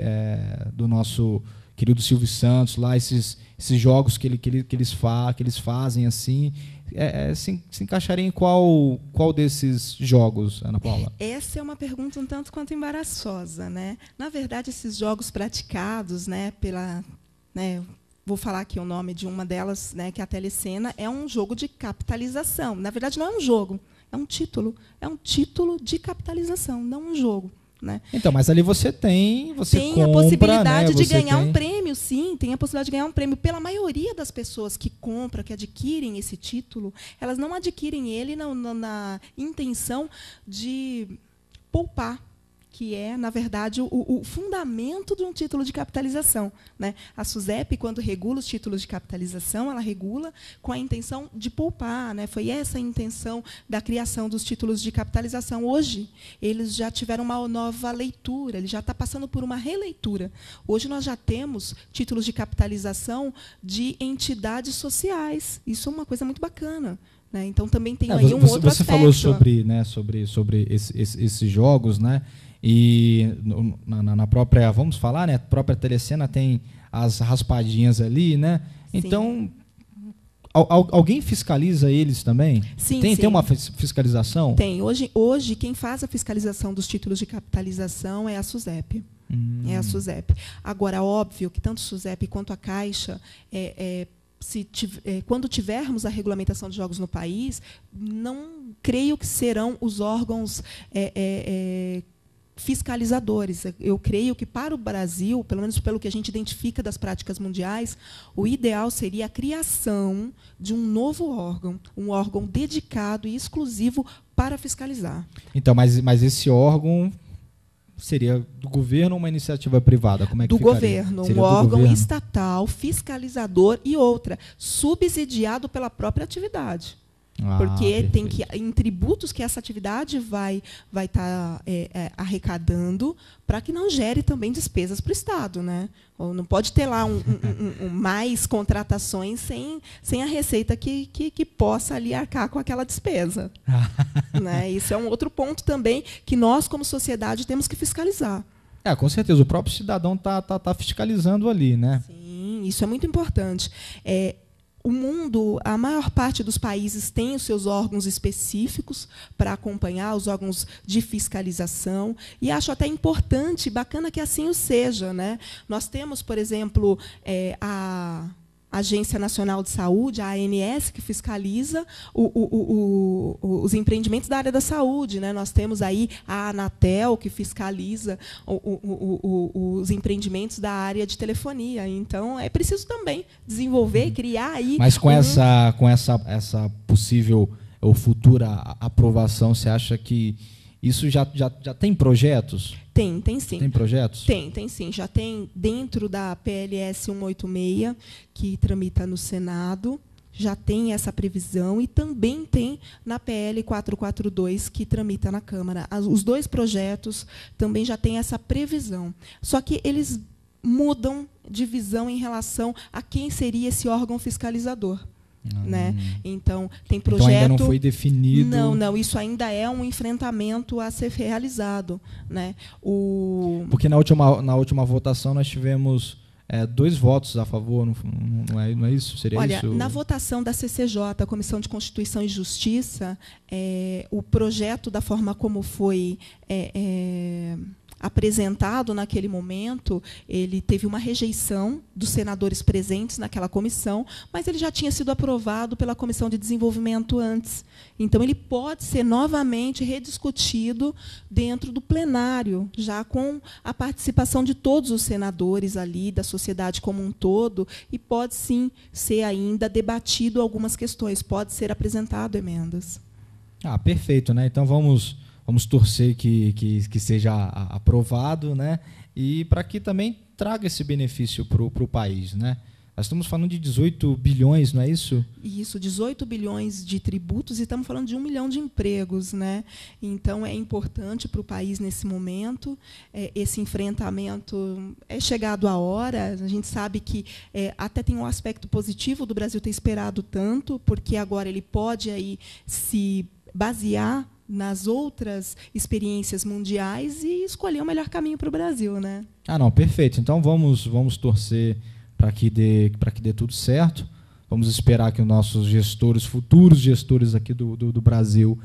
do nosso querido Silvio Santos, lá esses jogos que eles fazem assim, se encaixariam em qual desses jogos, Ana Paula? Essa é uma pergunta um tanto quanto embaraçosa, né? Na verdade, esses jogos praticados, né, vou falar aqui o nome de uma delas, né, que é a Telecena, é um jogo de capitalização. Na verdade, não é um jogo, é um título. É um título de capitalização, não um jogo. Né? Então, mas ali você tem compra, a possibilidade, né? de ganhar um prêmio, sim, tem a possibilidade de ganhar um prêmio. Pela maioria das pessoas que compram, que adquirem esse título, elas não adquirem ele na intenção de poupar, que é, na verdade, o fundamento de um título de capitalização, né? A SUSEP, quando regula os títulos de capitalização, ela regula com a intenção de poupar, né? Foi essa a intenção da criação dos títulos de capitalização. Hoje, eles já tiveram uma nova leitura, ele já está passando por uma releitura. Hoje, nós já temos títulos de capitalização de entidades sociais. Isso é uma coisa muito bacana. Né? Então, também tem aí um outro aspecto. Você falou sobre esses jogos, né? E na própria, vamos falar, né? Própria Telecena tem as raspadinhas ali, né? Sim. Então, alguém fiscaliza eles também? Sim, tem uma fiscalização? Tem. Hoje, quem faz a fiscalização dos títulos de capitalização é a SUSEP. É a SUSEP. Agora, óbvio que tanto a SUSEP quanto a Caixa, quando tivermos a regulamentação de jogos no país, não creio que serão os órgãos fiscalizadores. Eu creio que, para o Brasil, pelo menos pelo que a gente identifica das práticas mundiais, o ideal seria a criação de um novo órgão, um órgão dedicado e exclusivo para fiscalizar. Então, mas esse órgão seria do governo ou uma iniciativa privada? Como é que ficaria? Governo, um órgão estatal, fiscalizador e subsidiado pela própria atividade. Porque tem que, em tributos que essa atividade vai estar arrecadando, para que não gere também despesas para o Estado, né? Ou não pode ter lá mais contratações sem a receita que possa ali arcar com aquela despesa. Né? Isso é um outro ponto também que nós, como sociedade, temos que fiscalizar. Com certeza, o próprio cidadão está fiscalizando ali, né? Sim, isso é muito importante. O mundo, a maior parte dos países tem os seus órgãos específicos para acompanhar, os órgãos de fiscalização, e acho até importante, bacana que assim o seja, né? Nós temos, por exemplo, Agência Nacional de Saúde, a ANS, que fiscaliza os empreendimentos da área da saúde, né? Nós temos aí a Anatel, que fiscaliza os empreendimentos da área de telefonia. Então, é preciso também desenvolver, criar aí... Mas com essa possível ou futura aprovação, você acha que isso já tem projetos? Tem sim. Tem projetos? Tem sim. Já tem dentro da PLS 186, que tramita no Senado, já tem essa previsão, e também tem na PL 442, que tramita na Câmara. Os dois projetos também já têm essa previsão. Só que eles mudam de visão em relação a quem seria esse órgão fiscalizador. Né? Então, tem projeto... Então, ainda não foi definido... Não, isso ainda é um enfrentamento a ser realizado. Né? Porque na última votação nós tivemos 2 votos a favor, não é isso? Seria Olha, isso? Na votação da CCJ, a Comissão de Constituição e Justiça, o projeto, da forma como foi apresentado naquele momento, ele teve uma rejeição dos senadores presentes naquela comissão, mas ele já tinha sido aprovado pela Comissão de Desenvolvimento antes. Então, ele pode ser novamente rediscutido dentro do plenário, já com a participação de todos os senadores ali, da sociedade como um todo, e pode, sim, ser ainda debatido algumas questões, pode ser apresentado emendas. Perfeito, né? Então, vamos torcer que seja aprovado, né? E para que também traga esse benefício para o país, né? Nós estamos falando de 18 bilhões, não é isso? Isso, 18 bilhões de tributos, e estamos falando de 1 milhão de empregos, né? Então, é importante para o país, nesse momento, esse enfrentamento é chegado a hora. A gente sabe que até tem um aspecto positivo do Brasil ter esperado tanto, porque agora ele pode aí se basear nas outras experiências mundiais e escolher o melhor caminho para o Brasil, né? Não, perfeito. Então, vamos torcer para que dê tudo certo. Vamos esperar que os nossos gestores, futuros gestores aqui do Brasil,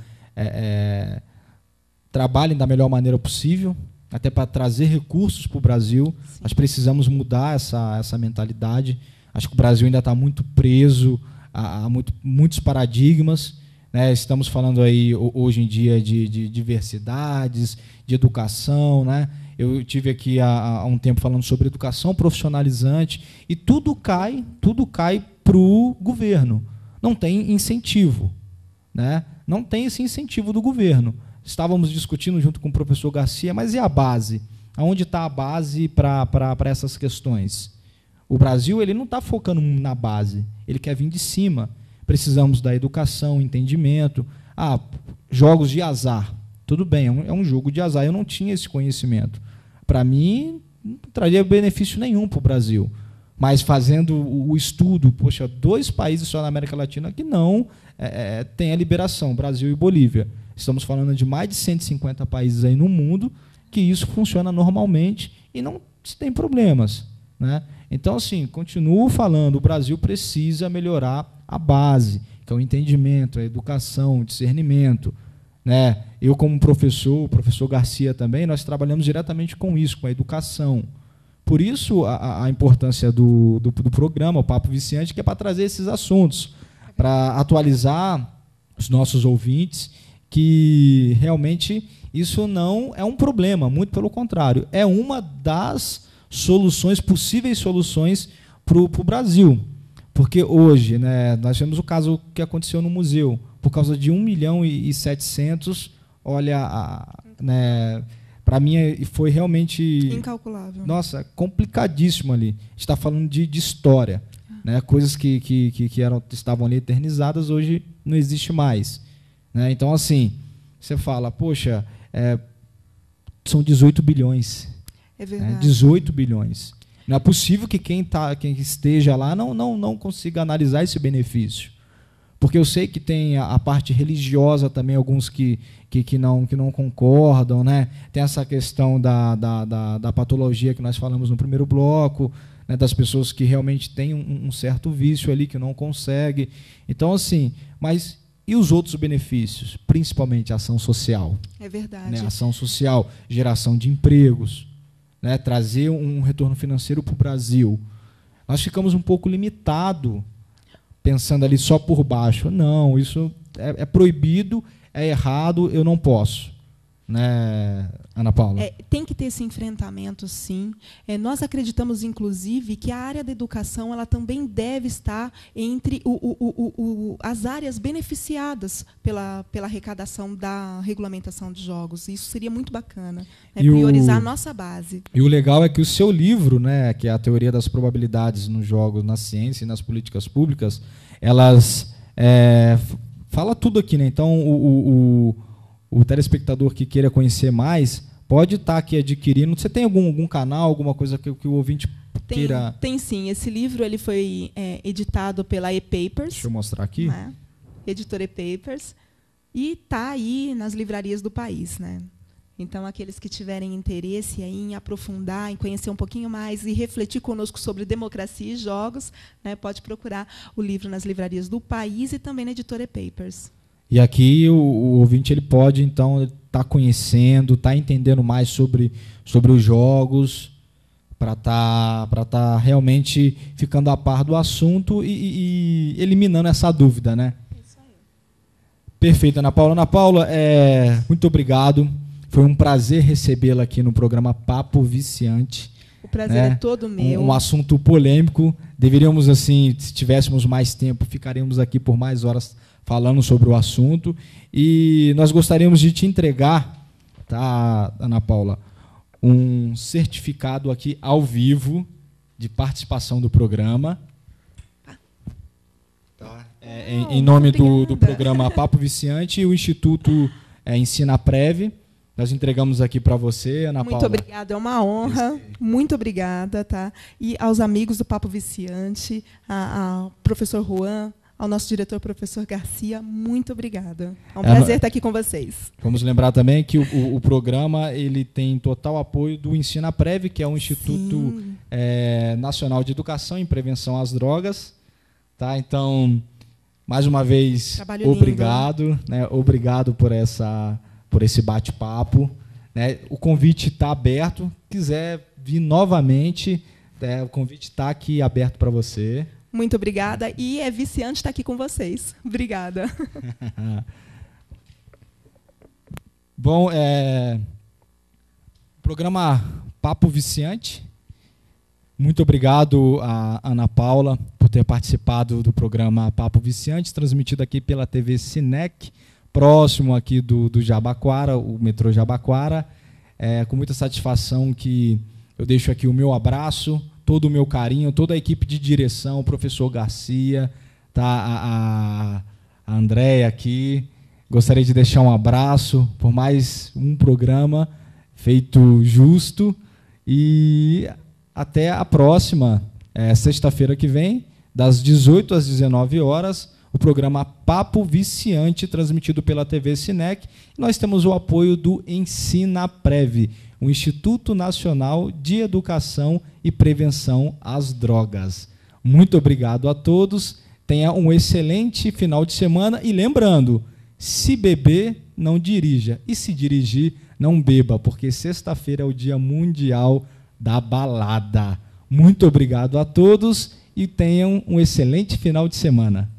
trabalhem da melhor maneira possível, até para trazer recursos para o Brasil. Sim. Nós precisamos mudar essa mentalidade. Acho que o Brasil ainda está muito preso a muitos paradigmas. Né? Estamos falando aí hoje em dia de diversidades, de educação, né? Eu tive aqui há um tempo falando sobre educação profissionalizante, e tudo cai para o governo. Não tem incentivo, né? Não tem esse incentivo do governo. Estávamos discutindo junto com o professor Garcia, mas e a base? Aonde está a base para essas questões? O Brasil ele não está focando na base, ele quer vir de cima. Precisamos da educação, entendimento. Jogos de azar. Tudo bem, é um jogo de azar. Eu não tinha esse conhecimento. Para mim, não traria benefício nenhum para o Brasil. Mas fazendo o estudo, 2 países só na América Latina que não têm a liberação, Brasil e Bolívia. Estamos falando de mais de 150 países aí no mundo que isso funciona normalmente e não se tem problemas. Né? Então, assim, continuo falando, o Brasil precisa melhorar a base, que é o entendimento, a educação, o discernimento. Né? Eu, como professor, o professor Garcia também, nós trabalhamos diretamente com isso, com a educação. Por isso, a importância do programa, o Papo Viciante, que é para trazer esses assuntos, para atualizar os nossos ouvintes, que realmente isso não é um problema, muito pelo contrário, é uma das possíveis soluções para o Brasil. Porque hoje, né, nós temos o caso que aconteceu no museu, por causa de 1.700.000, olha, né, para mim foi realmente... incalculável. Nossa, complicadíssimo ali. A gente está falando de história. Né, coisas que estavam ali eternizadas, hoje não existe mais. Né? Então, assim, você fala, poxa, são 18 bilhões. É verdade. 18 bilhões. Não é possível que quem esteja lá não consiga analisar esse benefício. Porque eu sei que tem a parte religiosa também, alguns que não concordam, né? Tem essa questão da patologia que nós falamos no primeiro bloco, né? Das pessoas que realmente têm um certo vício ali, que não consegue. Então, assim, mas e os outros benefícios? Principalmente a ação social. É verdade. Né? Ação social, geração de empregos, né? Trazer um retorno financeiro para o Brasil. nós ficamos um pouco limitado, pensando ali só por baixo. Não, isso é proibido, é errado, eu não posso. Né, Ana Paula? Tem que ter esse enfrentamento, sim. Nós acreditamos, inclusive, que a área da educação ela também deve estar entre as áreas beneficiadas pela arrecadação da regulamentação de jogos. Isso seria muito bacana, né, priorizar a nossa base. E o legal é que o seu livro, né, que é a Teoria das Probabilidades nos Jogos, na Ciência e nas Políticas Públicas, elas fala tudo aqui, né? Então, o telespectador que queira conhecer mais pode estar aqui adquirindo. Você tem algum canal, alguma coisa que o ouvinte queira... Tem sim. Esse livro ele foi editado pela ePapers. Deixa eu mostrar aqui. Né? Editora ePapers. E está aí nas livrarias do país. Né? Então, aqueles que tiverem interesse em aprofundar, em conhecer um pouquinho mais e refletir conosco sobre democracia e jogos, né, pode procurar o livro nas livrarias do país e também na editora ePapers. E aqui o ouvinte ele pode, então, estar conhecendo, estar entendendo mais sobre os jogos, para estar realmente ficando a par do assunto e eliminando essa dúvida, né? Isso aí. Perfeito, Ana Paula. Ana Paula, muito obrigado. Foi um prazer recebê-la aqui no programa Papo Viciante. O prazer é todo meu. Um assunto polêmico. Deveríamos, assim, se tivéssemos mais tempo, ficaríamos aqui por mais horas falando sobre o assunto, e nós gostaríamos de te entregar, tá, Ana Paula, um certificado aqui ao vivo de participação do programa, tá? Em nome do programa Papo Viciante e o Instituto Ensinaprev. Nós entregamos aqui para você, Ana Paula. Muito obrigada, é uma honra. Muito obrigada, tá? E aos amigos do Papo Viciante, ao professor Juan, ao nosso diretor, professor Garcia, muito obrigada. É um prazer estar aqui com vocês. Vamos lembrar também que o programa ele tem total apoio do Ensinaprev, que é um Instituto Nacional de Educação em Prevenção às Drogas. Tá? Então, mais uma vez, trabalho obrigado. Lindo. Né? Obrigado por esse bate-papo. Né? O convite está aberto. Quiser vir novamente, o convite está aqui aberto para você. Muito obrigada. E é viciante estar aqui com vocês. Obrigada. Bom, programa Papo Viciante. Muito obrigado a Ana Paula por ter participado do programa Papo Viciante, transmitido aqui pela TV Cinec, próximo aqui do Jabaquara, o metrô Jabaquara. Com muita satisfação que eu deixo aqui o meu abraço, todo o meu carinho, toda a equipe de direção, o professor Garcia, tá, a Andréia aqui. Gostaria de deixar um abraço por mais um programa feito justo. E até a próxima, sexta-feira que vem, das 18 às 19 horas, o programa Papo Viciante, transmitido pela TV Cinec. Nós temos o apoio do Ensinaprev, o Instituto Nacional de Educação e Prevenção às Drogas. Muito obrigado a todos. Tenha um excelente final de semana. E lembrando, se beber, não dirija. E se dirigir, não beba, porque sexta-feira é o Dia Mundial da Balada. Muito obrigado a todos e tenham um excelente final de semana.